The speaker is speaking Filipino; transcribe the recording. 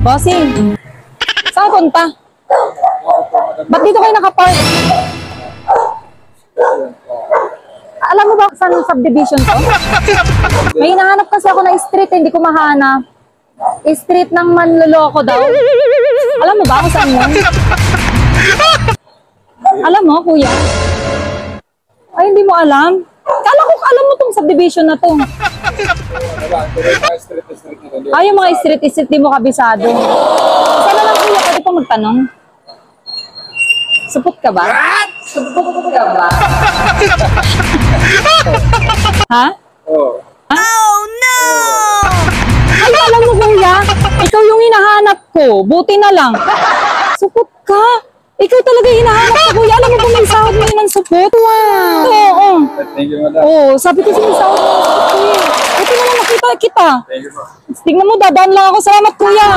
Bossing, saan punta? Ba't dito kayo nakapark? Alam mo ba saan subdivision to? May hinahanap kasi ako na street, hindi ko mahanap. Street ng manloloko daw. Alam mo ba kung saan yun? Alam mo, kuya? Ay, hindi mo alam? Kala ko alam mo tong subdivision na to. Ay, yung mga street, di mo kabisado. Sana lang kuya, pwede pa magtanong. Supot ka ba? Supot ka ba? Ha? Oo. Oh no! Ay, alam mo kuya, ikaw yung hinahanap ko. Buti na lang. Supot ka. Ikaw talaga hinahanap ko, kuya. Alam mo kung may sahod mo yun ng supot? Wow! Oo. Thank you, madam. Oo, sabi ko may sahod mo ng supot, kuya. Buti na lang nakita kita. Thank you, po. Tignan mo, dadaan lang ako. Salamat, kuya.